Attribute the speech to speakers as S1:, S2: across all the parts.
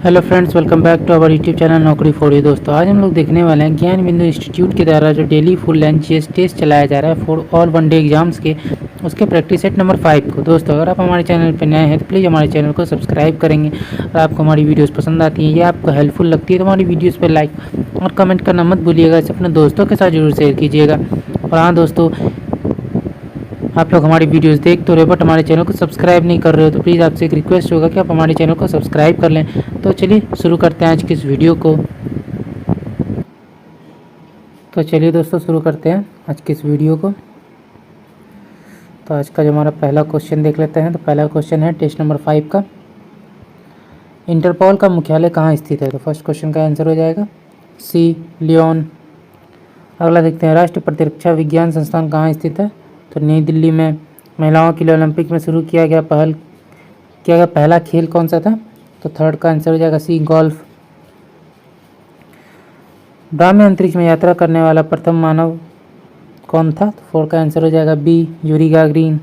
S1: Hello friends, welcome back to our YouTube channel Naukri for you. दोस्तों, आज हम लोग देखने वाले हैं ज्ञान बिंदु इंस्टीट्यूट के द्वारा जो daily full length GS test चलाया जा रहा है for all one day exams के, उसके प्रैक्टिस सेट नंबर 5 को। दोस्तों, अगर आप हमारे चैनल पर नए हैं तो प्लीज़ हमारे चैनल को सब्सक्राइब करेंगे। और आपको हमारी वीडियोज़ पसंद आती हैं या आपको हेल्पफुल लगती है तो हमारी वीडियोज़ पर लाइक और कमेंट करना मत भूलिएगा। इसे अपने दोस्तों के साथ जरूर शेयर कीजिएगा। और हाँ दोस्तों, आप लोग हमारी वीडियोस देख तो रहे बट हमारे चैनल को सब्सक्राइब नहीं कर रहे हो तो प्लीज़ आपसे एक रिक्वेस्ट होगा कि आप हमारे चैनल को सब्सक्राइब कर लें। तो चलिए शुरू करते हैं आज की इस वीडियो को। तो चलिए दोस्तों, शुरू करते हैं आज की इस वीडियो को। तो आज का जो हमारा पहला क्वेश्चन देख लेते हैं। तो पहला क्वेश्चन है टेस्ट नंबर 5 का, इंटरपोल का मुख्यालय कहाँ स्थित है। तो फर्स्ट क्वेश्चन का आंसर हो जाएगा सी, लियोन। अगला देखते हैं, राष्ट्रीय प्रतिरक्षा विज्ञान संस्थान कहाँ स्थित है। तो नई दिल्ली में। महिलाओं के लिए ओलंपिक में शुरू किया गया पहला खेल कौन सा था। तो थर्ड का आंसर हो जाएगा सी, गोल्फ। ब्रह्म अंतरिक्ष में यात्रा करने वाला प्रथम मानव कौन था। तो फोर का आंसर हो जाएगा बी, यूरी गागरिन।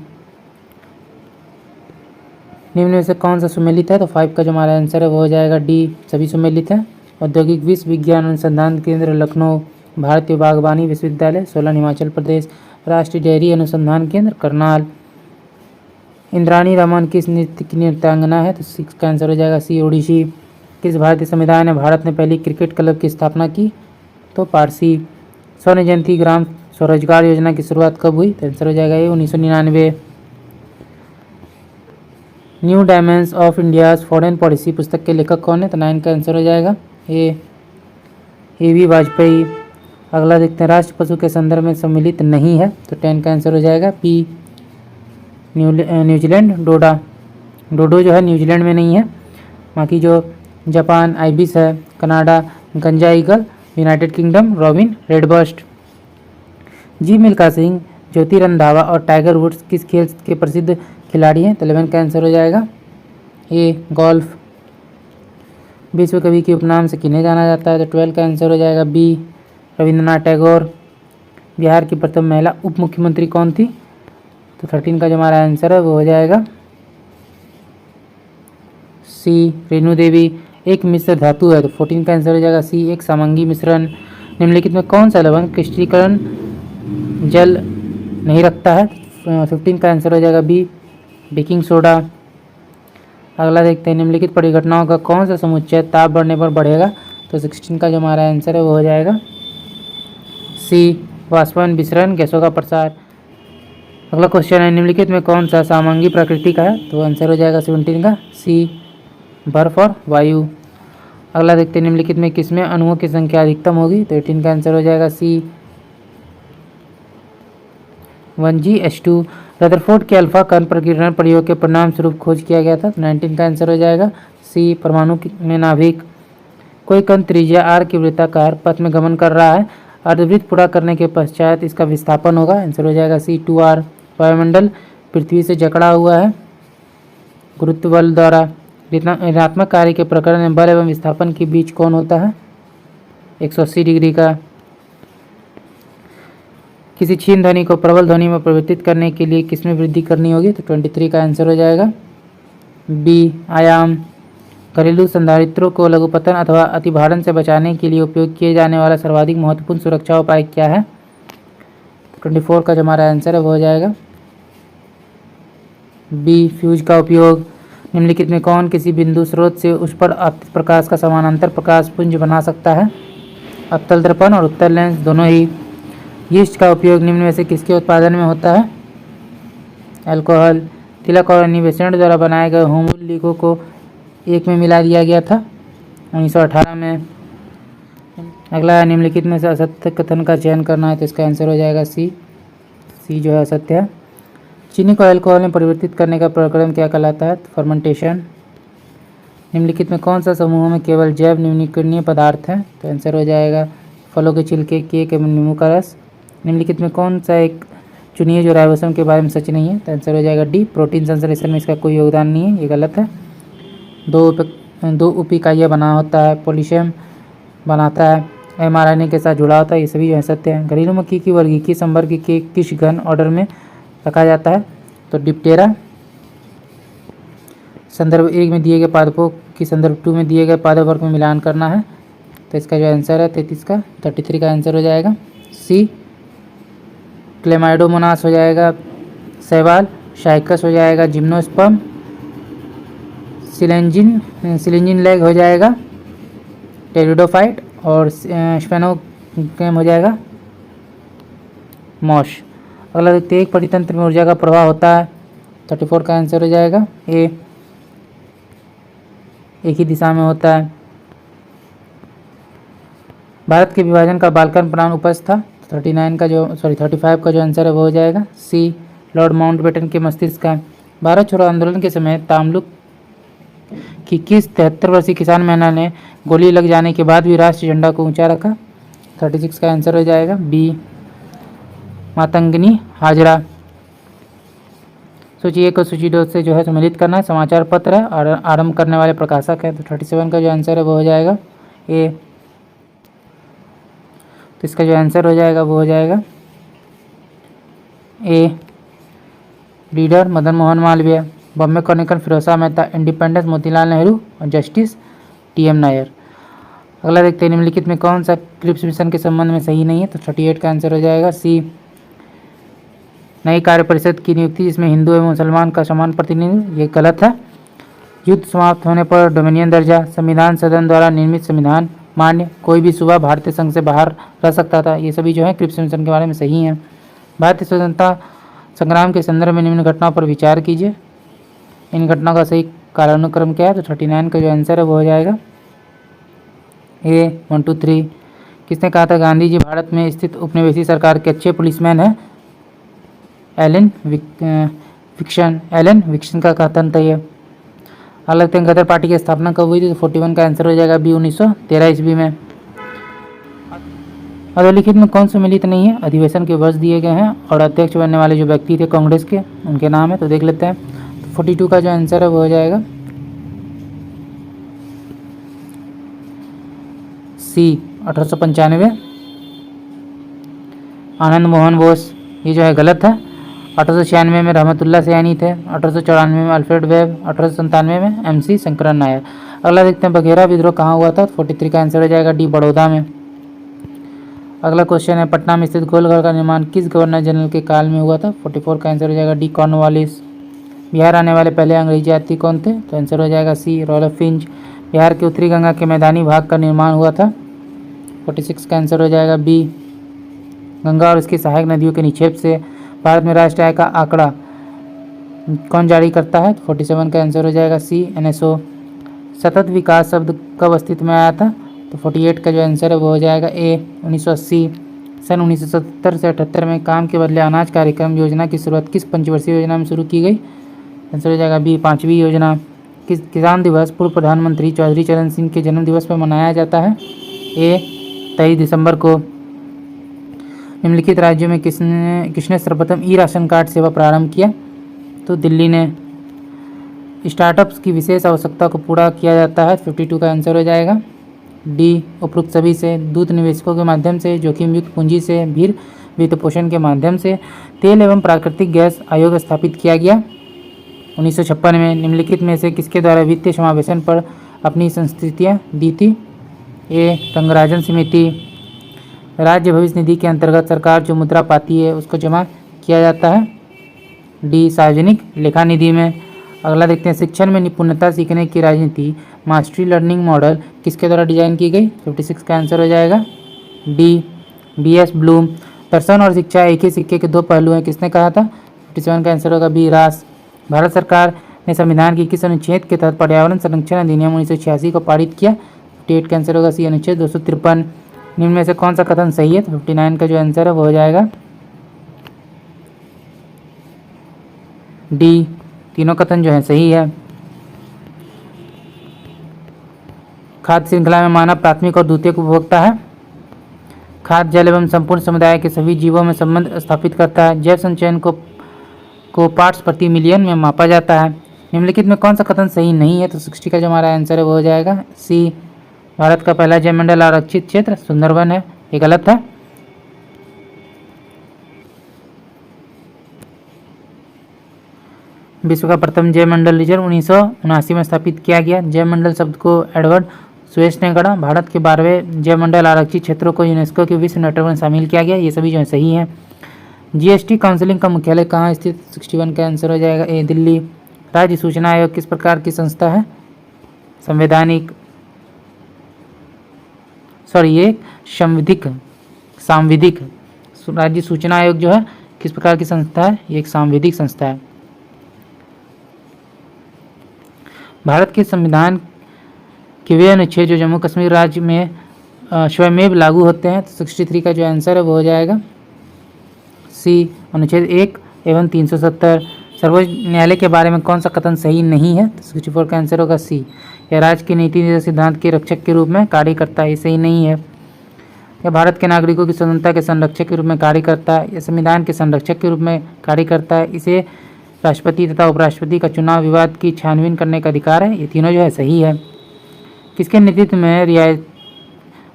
S1: निम्न में से कौन सा सुमेलित है। तो 5 का जो हमारा आंसर है वो हो जाएगा डी, सभी सुमेलित है। औद्योगिक विश्व विज्ञान अनुसंधान केंद्र लखनऊ, भारतीय बागवानी विश्वविद्यालय सोलन हिमाचल प्रदेश, राष्ट्रीय डेयरी अनुसंधान केंद्र करनाल। इंद्राणी रमन किस नृत्य की नृत्यांगना है। तो 6 का आंसर हो जाएगा सी, ओडिसी। किस भारतीय समुदाय ने भारत में पहली क्रिकेट क्लब की स्थापना की। तो पारसी। स्वर्ण जयंती ग्राम स्वरोजगार योजना की शुरुआत कब हुई। तो आंसर हो जाएगा ये 1999। New dimensions of India's foreign policy पुस्तक के लेखक कौन है। तो 9 का आंसर हो जाएगा ए वी वाजपेयी। अगला देखते हैं, राष्ट्र पशु के संदर्भ में सम्मिलित नहीं है। तो 10 का आंसर हो जाएगा पी, न्यूजीलैंड डोडा। डोडो जो है न्यूजीलैंड में नहीं है। बाकी जो जापान आइबिस है, कनाडा गंजा ईगल, यूनाइटेड किंगडम रॉबिन रेडबर्स्ट। जी मिल्खा सिंह, ज्योति रंधावा और टाइगर वुड्स किस खेल के प्रसिद्ध खिलाड़ी हैं। तो 11 का आंसर हो जाएगा ए, गोल्फ। विश्व कवि के उपनाम से किन्हें जाना जाता है। तो 12 का आंसर हो जाएगा बी, रविंद्रनाथ टैगोर। बिहार की प्रथम महिला उप मुख्यमंत्री कौन थी। तो 13 का जो हमारा आंसर है वो हो जाएगा सी, रेणु देवी। एक मिश्र धातु है। तो 14 का आंसर हो जाएगा सी, एक सामंगी मिश्रण। निम्नलिखित में कौन सा लवण क्रिस्टलीकरण जल नहीं रखता है। 15 का आंसर हो जाएगा बी, बेकिंग सोडा। अगला देखते हैं, निम्नलिखित परिघटनाओं का कौन सा समुच्चय ताप बढ़ने पर बढ़ेगा। तो 16 का जो हमारा आंसर है वो हो जाएगा सी, वाष्पन विसरण गैसों का प्रसार। अगला क्वेश्चन है, निम्नलिखित में कौन सा सामंगी प्रकृति का है। तो आंसर हो जाएगा 17 का सी, बर्फ और वायु। अगला देखते हैं, निम्नलिखित में किसमें अणुओं की संख्या अधिकतम होगी। तो 18 का आंसर हो जाएगा सी, 1G H2। रदरफोर्ड के अल्फा कण प्रकीर्णन प्रयोग के परिणाम स्वरूप खोज किया गया था। 19 का आंसर हो जाएगा सी, परमाणु में नाभिक। कोई कण त्रिज्या आर की वृत्ताकार पथ में गमन कर रहा है, अर्धवृत्त पूरा करने के पश्चात इसका विस्थापन होगा। आंसर हो जाएगा सी, 2r। वायुमंडल पृथ्वी से जकड़ा हुआ है गुरुत्व बल द्वारा। ऋणात्मक कार्य के प्रकरण में बल एवं विस्थापन के बीच कौन होता है, 180 डिग्री का। किसी क्षीण ध्वनि को प्रबल ध्वनि में परिवर्तित करने के लिए किसमें वृद्धि करनी होगी। तो 23 का आंसर हो जाएगा बी, आयाम। घरेलू संधारित्रों को लघुपतन अथवा अतिभारण से बचाने के लिए उपयोग किए जाने वाला सर्वाधिक महत्वपूर्ण सुरक्षा उपाय क्या है। 24 का जो हमारा आंसर है वो हो जाएगा बी, फ्यूज का उपयोग। निम्नलिखित में कौन किसी बिंदु स्रोत से उस पर आपतित प्रकाश का समानांतर प्रकाश पुंज बना सकता है। अवतल दर्पण और उत्तल लेंस दोनों ही। यीस्ट का उपयोग निम्न में से किसके उत्पादन में होता है। अल्कोहल। तिलक और निवेशन द्वारा बनाए गए होमूल लीगों को एक में मिला दिया गया था 1918 में। अगला, निम्नलिखित में से असत्य कथन का चयन करना है। तो इसका आंसर हो जाएगा सी जो है असत्य है। चीनी को अल्कोहल में परिवर्तित करने का प्रक्रम क्या कहलाता है। फर्मेंटेशन। निम्नलिखित में कौन सा समूहों में केवल जैव न्यूनीकरणीय पदार्थ है। तो आंसर हो जाएगा फलों के छिलके, केक एवं नींबू का रस। निम्नलिखित में कौन सा एक चुनिए जो राइबोसोम के बारे में सच नहीं है। तो आंसर हो जाएगा डी, प्रोटीन संश्लेषण में इसका कोई योगदान नहीं है, ये गलत है। दो उप इकाइयाँ बना होता है, पोलिशियम बनाता है, mRNA के साथ जुड़ा होता है, ये सभी जो है सत्य है। घरेलू मक्खी की वर्गीकी संवर्ग के किस गण ऑर्डर में रखा जाता है। तो डिप्टेरा। संदर्भ 1 में दिए गए पादपों की संदर्भ 2 में दिए गए पादप में मिलान करना है। तो इसका जो आंसर है 33 का 33 का आंसर हो जाएगा सी। क्लेमाइडोमोनास हो जाएगा शैवाल, शाइकस हो जाएगा जिम्नोस्पर्म, सिलेंजिन लेग हो जाएगा टेरिडोफाइट और स्फेनोकेम हो जाएगा मॉश। अगला देखते हैं, एक परितंत्र में ऊर्जा का प्रवाह होता है। 34 का आंसर हो जाएगा ए, एक ही दिशा में होता है। भारत के विभाजन का बाल्कन प्रणाम उपज था। 35 का जो आंसर है वो हो जाएगा सी, लॉर्ड माउंटबेटन के मस्तिष्क का। भारत छोड़ो आंदोलन के समय तामलुक की किस 73 वर्षीय किसान महिला ने गोली लग जाने के बाद भी राष्ट्रीय झंडा को ऊंचा रखा? 36 का आंसर हो जाएगा बी, मातंगनी हाजरा। सूची 1 को सूची 2 से जो है सम्मिलित करना है। समाचार पत्र है और आरंभ करने वाले प्रकाशक है। तो 37 का जो आंसर है वो हो जाएगा ए। तो इसका जो आंसर हो जाएगा वो हो जाएगा ए, लीडर मदन मोहन मालवीय, बॉम्बे क्रॉनिकल फिरोजा मेहता, इंडिपेंडेंस मोतीलाल नेहरू और जस्टिस टीएम नायर। अगला देखते हैं, निम्नलिखित में कौन सा क्रिप्स मिशन के संबंध में सही नहीं है? तो 38 का आंसर हो जाएगा सी, नई कार्य परिषद की नियुक्ति जिसमें हिंदू एवं मुसलमान का समान प्रतिनिधित्व, ये गलत है। युद्ध समाप्त होने पर डोमिनियन दर्जा, संविधान सदन द्वारा निर्मित संविधान मान्य, कोई भी सूबा भारतीय संघ से बाहर रह सकता था, ये सभी जो है क्रिप्स मिशन के बारे में सही हैं। भारतीय स्वतंत्रता संग्राम के संदर्भ में निम्न घटनाओं पर विचार कीजिए। इन घटनाओं का सही कालानुक्रम क्या है? तो 39 का जो आंसर है वो हो जाएगा ए, 1 2 3। किसने कहा था गांधी जी भारत में स्थित उपनिवेशी सरकार के अच्छे पुलिसमैन हैं? एलन विक्सन का कथन था ये। अलग थे गदर पार्टी की स्थापना कब हुई थी? तो 41 का आंसर हो जाएगा बी, 1913 ईस्वी में। अधोलिखित में कौन सम्मिलित नहीं है? अधिवेशन के वर्ष दिए गए हैं और अध्यक्ष बनने वाले जो व्यक्ति थे कांग्रेस के, उनके नाम है। तो देख लेते हैं। तो 42 का जो आंसर है वो हो जाएगा सी, 1895 आनंद मोहन बोस, ये जो है गलत है। 1896 में रहमतुल्लाह सयानी थे। 1894 में अल्फ्रेड वेब, 1897 में MC शंकरन नायर। अगला देखते हैं, बघेरा विद्रोह कहाँ हुआ था? 43 का आंसर हो जाएगा डी, बड़ौदा में। अगला क्वेश्चन है, पटना में स्थित गोलघर का निर्माण किस गवर्नर जनरल के काल में हुआ था? 44 का आंसर हो जाएगा डी, कॉर्नवालिस। बिहार आने वाले पहले अंग्रेजी यात्री कौन थे? तो आंसर हो जाएगा सी, रॉल्फ फिंच। बिहार के उत्तरी गंगा के मैदानी भाग का निर्माण हुआ था। 46 का आंसर हो जाएगा बी, गंगा और इसकी सहायक नदियों के निक्षेप से। भारत में राष्ट्रीय आय का आंकड़ा कौन जारी करता है? 47 का आंसर हो जाएगा सी, NSO। सतत विकास शब्द कब अस्तित्व में आया था? तो 48 का जो आंसर है वो हो जाएगा ए, 1980। सन 1977 से 78 में काम के बदले अनाज कार्यक्रम योजना की शुरुआत किस पंचवर्षीय योजना में शुरू की गई? आंसर हो जाएगा बी, 5वीं योजना। किस किसान दिवस पूर्व प्रधानमंत्री चौधरी चरण सिंह के जन्म दिवस पर मनाया जाता है? ए, 23 दिसंबर को। निम्नलिखित राज्यों में किसने सर्वप्रथम ई राशन कार्ड सेवा प्रारंभ किया? तो दिल्ली ने। स्टार्टअप्स की विशेष आवश्यकता को पूरा किया जाता है। 52 का आंसर हो जाएगा डी, उपरोक्त सभी से। दूत निवेशकों के माध्यम से, जोखिम युक्त पूंजी से, भीड़ वित्त पोषण के माध्यम से। तेल एवं प्राकृतिक गैस आयोग स्थापित किया गया 1956 में। निम्नलिखित में से किसके द्वारा वित्तीय समावेशन पर अपनी संस्तुतियाँ दी थी? ए, रंगराजन समिति। राज्य भविष्य निधि के अंतर्गत सरकार जो मुद्रा पाती है उसको जमा किया जाता है। डी, सार्वजनिक लेखा निधि में। अगला देखते हैं, शिक्षण में निपुणता सीखने की राजनीति मास्टरी लर्निंग मॉडल किसके द्वारा डिजाइन की गई? 56 का आंसर हो जाएगा डी, BS ब्लूम। दर्शन और शिक्षा एक ही सिक्के के दो पहलू हैं, किसने कहा था? 57 का आंसर होगा बी, रास। भारत सरकार ने संविधान की किस अनुच्छेद के तहत पर्यावरण संरक्षण अधिनियम 1986 को पारित किया? 58 का आंसर होगा सी, अनुच्छेद 253। निम्न में से कौन सा कथन सही है? तो 59 का जो आंसर है वो हो जाएगा डी, तीनों कथन जो है सही है। खाद्य श्रृंखला में मानव प्राथमिक और द्वितीयक उपभोक्ता है। खाद्य जल एवं संपूर्ण समुदाय के सभी जीवों में संबंध स्थापित करता है। जैव संचयन को पार्ट्स प्रति मिलियन में मापा जाता है। निम्नलिखित में कौन सा कथन सही नहीं है? तो 60 का जो हमारा आंसर है वो हो जाएगा सी, भारत का पहला जैवमंडल आरक्षित क्षेत्र सुंदरवन है, ये गलत है। विश्व का प्रथम जैव मंडल रिजर्व 1979 में स्थापित किया गया। जैव मंडल शब्द को एडवर्ड स्वेस्ट ने गढ़ा। भारत के 12वें जैव मंडल आरक्षित क्षेत्रों को यूनेस्को के विश्व नेटवर्क में शामिल किया गया। ये सभी जो है सही है। जीएसटी काउंसिलिंग का मुख्यालय कहाँ स्थित? 61 का आंसर हो जाएगा ए, दिल्ली। राज्य सूचना आयोग किस प्रकार की संस्था है? ये सांविधिक। राज्य सूचना आयोग जो है किस प्रकार की संस्था है? ये एक सांविधिक संस्था है। भारत के संविधान के वे अनुच्छेद जो जम्मू कश्मीर राज्य में स्वयमेव लागू होते हैं, तो 63 का जो आंसर है वो हो जाएगा सी, अनुच्छेद 1 एवं 370। सर्वोच्च न्यायालय के बारे में कौन सा कथन सही नहीं है? तो 64 का आंसर होगा सी। यह राज्य की नीति निर्देश सिद्धांत के रक्षक के रूप में कार्य करता है, ये सही नहीं है। यह भारत के नागरिकों की स्वतंत्रता के संरक्षक के रूप में कार्य करता है, यह संविधान के संरक्षक के रूप में कार्य करता है, इसे राष्ट्रपति तथा उपराष्ट्रपति का चुनाव विवाद की छानबीन करने का अधिकार है। ये तीनों जो है सही है। किसके नेतृत्व में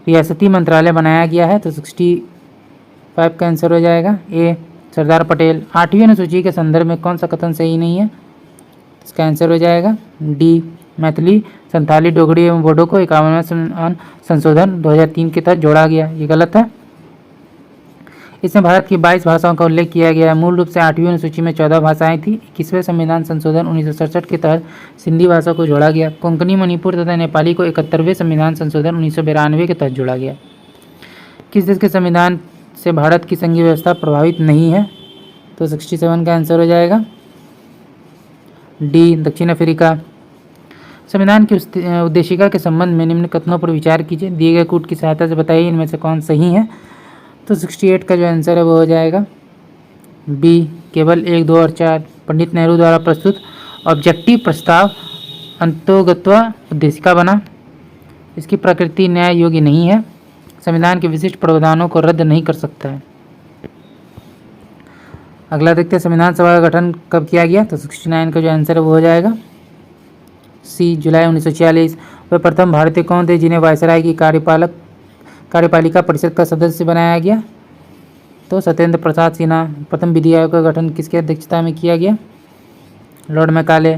S1: रियासती मंत्रालय बनाया गया है? तो 65 का आंसर हो जाएगा ए, सरदार पटेल। 8वीं अनुसूची के संदर्भ में कौन सा कथन सही नहीं है? इसका आंसर हो जाएगा डी, मैथिली, संथाली, डोगरी एवं बोडो को 51वें संशोधन 2003 के तहत जोड़ा गया। ये गलत है। इसमें भारत की 22 भाषाओं का उल्लेख किया गया है। मूल रूप से 8वीं अनुसूची में 14 भाषाएं थी। 21वें संविधान संशोधन 1967 के तहत सिंधी भाषा को जोड़ा गया। कोंकणी, मणिपुर तथा नेपाली को 71वें संविधान संशोधन 1992 के तहत जोड़ा गया। किस देश के संविधान से भारत की संघीय व्यवस्था प्रभावित नहीं है? तो 67 का आंसर हो जाएगा डी, दक्षिण अफ्रीका। संविधान की उद्देशिका के संबंध में निम्न कथनों पर विचार कीजिए। दिए गए कूट की सहायता से बताइए इनमें से कौन सही है? तो 68 का जो आंसर है वो हो जाएगा बी, केवल 1, 2 और 4। पंडित नेहरू द्वारा प्रस्तुत ऑब्जेक्टिव प्रस्ताव अंतोगत्वा उद्देशिका बना। इसकी प्रकृति न्याय योग्य नहीं है। संविधान के विशिष्ट प्रावधानों को रद्द नहीं कर सकता है। अगला देखते हैं, संविधान सभा का गठन कब किया गया? तो 69 का जो आंसर है वो हो जाएगा सी, जुलाई 1946। वह प्रथम भारतीय कौन थे जिन्हें वायसराय की कार्यपालिका परिषद का सदस्य बनाया गया? तो सत्येंद्र प्रसाद सिन्हा। प्रथम विधि आयोग का गठन किसकी अध्यक्षता में किया गया? Lord Macaulay.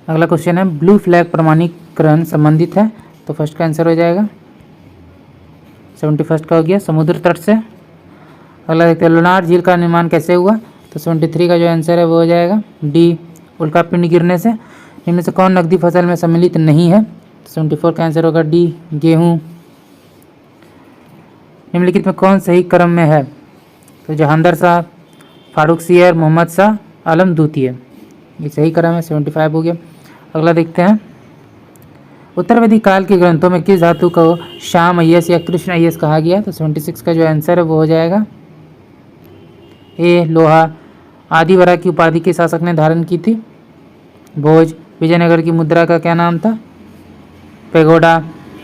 S1: अगला क्वेश्चन है, ब्लू फ्लैग प्रमाणीकरण संबंधित है, तो फर्स्ट का आंसर हो जाएगा 71 का हो गया, समुद्र तट से। अगला देखते हैं, लोनार झील का निर्माण कैसे हुआ? तो 73 का जो आंसर है वो हो जाएगा डी, उल्कापिंड गिरने से। इनमें से कौन नकदी फसल में सम्मिलित नहीं है? 74 का आंसर होगा डी, गेहूँ। निम्नलिखित में कौन सही क्रम में है? तो जहांदर शाह, फारूक सियर, मोहम्मद शाह आलम द्वितीय, ये सही क्रम है। 75 हो गया। अगला देखते हैं, उत्तर वैदिक काल के ग्रंथों में किस धातु को श्याम अय्यस या कृष्ण अय्यस कहा गया? तो 76 का जो आंसर है वो हो जाएगा ए, लोहा। आदिवरा की उपाधि के शासक ने धारण की थी? भोज। विजयनगर की मुद्रा का क्या नाम था? पेगोडा।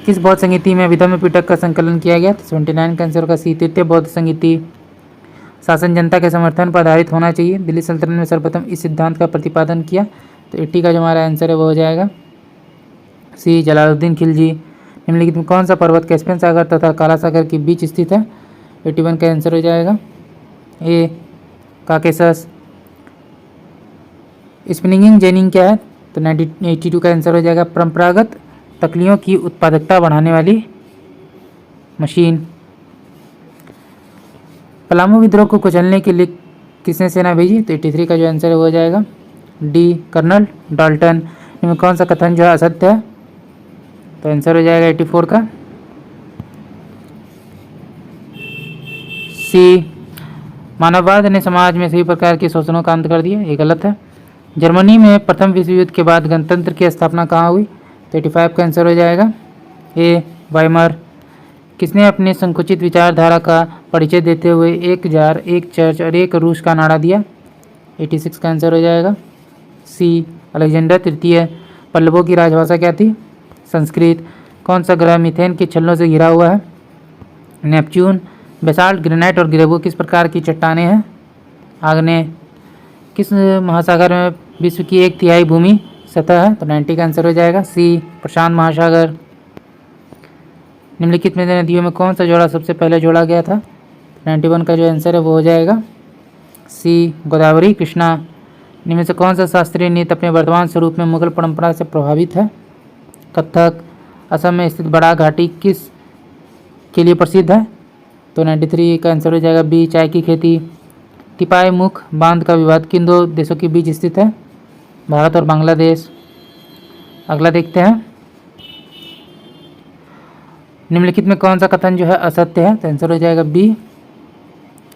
S1: किस बौद्ध संगीति में विधम्म पिटक का संकलन किया गया? तो 79 का आंसर का सी, तृतीय बौद्ध संगीति। शासन जनता के समर्थन पर आधारित होना चाहिए। दिल्ली सल्तनत में सर्वप्रथम इस सिद्धांत का प्रतिपादन किया? तो 80 का जो हमारा आंसर है वो हो जाएगा सी, जलालुद्दीन खिलजी। निम्नलिखित में कौन सा पर्वत कैस्पियन सागर तथा काला सागर के बीच स्थित है? 81 का आंसर हो जाएगा ए, काकेशस। स्पिनिंग इंजीनियरिंग क्या है? तो 82 का आंसर हो जाएगा परंपरागत तकलियों की उत्पादकता बढ़ाने वाली मशीन। पलामू विद्रोह को कुचलने के लिए किसने सेना भेजी? तो 83 का जो आंसर है वो हो जाएगा डी, कर्नल डाल्टन। इनमें कौन सा कथन जो है असत्य है? तो आंसर हो जाएगा 84 का सी, मानववाद ने समाज में सभी प्रकार के शोषणों का अंत कर दिया, ये गलत है। जर्मनी में प्रथम विश्व युद्ध के बाद गणतंत्र की स्थापना कहाँ हुई? तो 85 का आंसर हो जाएगा ए, वाइमर। किसने अपने संकुचित विचारधारा का परिचय देते हुए एक जार, एक चर्च और एक रूस का नारा दिया? 86 का आंसर हो जाएगा सी, अलेक्जेंडर तृतीय। पल्लवों की राजभाषा क्या थी? संस्कृत। कौन सा ग्रह मीथेन के छल्लों से घिरा हुआ है? नेपच्यून। बेसाल्ट, ग्रेनाइट और ग्रेवो किस प्रकार की चट्टानें हैं? आग्नेय। किस महासागर में विश्व की 1/3 भूमि सतह है? तो 90 का आंसर हो जाएगा सी, प्रशांत महासागर। निम्नलिखित में नदियों में कौन सा जोड़ा सबसे पहले जोड़ा गया था? 91 का जो आंसर है वो हो जाएगा सी, गोदावरी कृष्णा। इनमें से कौन सा शास्त्रीय नृत्य अपने वर्तमान स्वरूप में मुगल परंपरा से प्रभावित है? कथक। असम में स्थित बड़ा घाटी किस के लिए प्रसिद्ध है? तो 93 का आंसर हो जाएगा बी, चाय की खेती। तिपाई मुख बांध का विवाद किन दो देशों के बीच स्थित है? भारत और बांग्लादेश। अगला देखते हैं, निम्नलिखित में कौन सा कथन जो है असत्य है? तो आंसर हो जाएगा बी,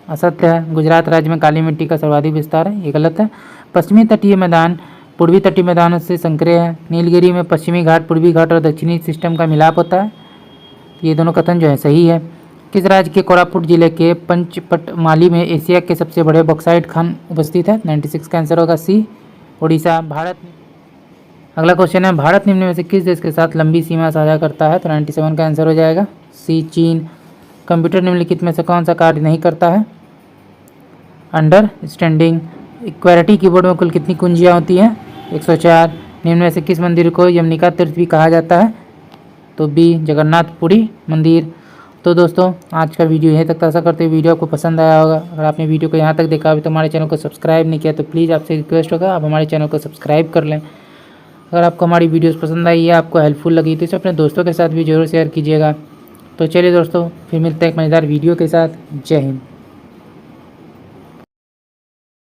S1: असत्य है। गुजरात राज्य में काली मिट्टी का सर्वाधिक विस्तार है, ये गलत है। पश्चिमी तटीय मैदान पूर्वी तटीय मैदानों से संकरे है। नीलगिरी में पश्चिमी घाट, पूर्वी घाट और दक्षिणी सिस्टम का मिलाप होता है, ये दोनों कथन जो है सही है। किस राज्य के कोरापुट जिले के पंचपटमाली में एशिया के सबसे बड़े बॉक्साइट खान उपस्थित है? 96 का आंसर होगा सी, उड़ीसा। भारत। अगला क्वेश्चन है, भारत निम्न में से किस देश के साथ लंबी सीमा साझा करता है? तो 97 का आंसर हो जाएगा सी, चीन। कंप्यूटर निम्नलिखित में से कौन सा कार्य नहीं करता है? अंडरस्टैंडिंग। इक्वैलिटी कीबोर्ड में कुल कितनी कुंजियाँ होती हैं? 104। निम्न में से किस मंदिर को यमनिका तीर्थ भी कहा जाता है? तो बी, जगन्नाथपुरी मंदिर। तो दोस्तों आज का वीडियो यहीं तक, आशा करते हैं वीडियो आपको पसंद आया होगा। अगर आपने वीडियो को यहाँ तक देखा अभी तो हमारे चैनल को सब्सक्राइब नहीं किया तो प्लीज़ आपसे रिक्वेस्ट होगा आप हमारे चैनल को सब्सक्राइब कर लें। अगर आपको हमारी वीडियोस पसंद आई या आपको हेल्पफुल लगी तो इसे अपने दोस्तों के साथ भी जरूर शेयर कीजिएगा। तो चलिए दोस्तों, फिर मिलते हैं एक मज़ेदार वीडियो के साथ। जय हिंद।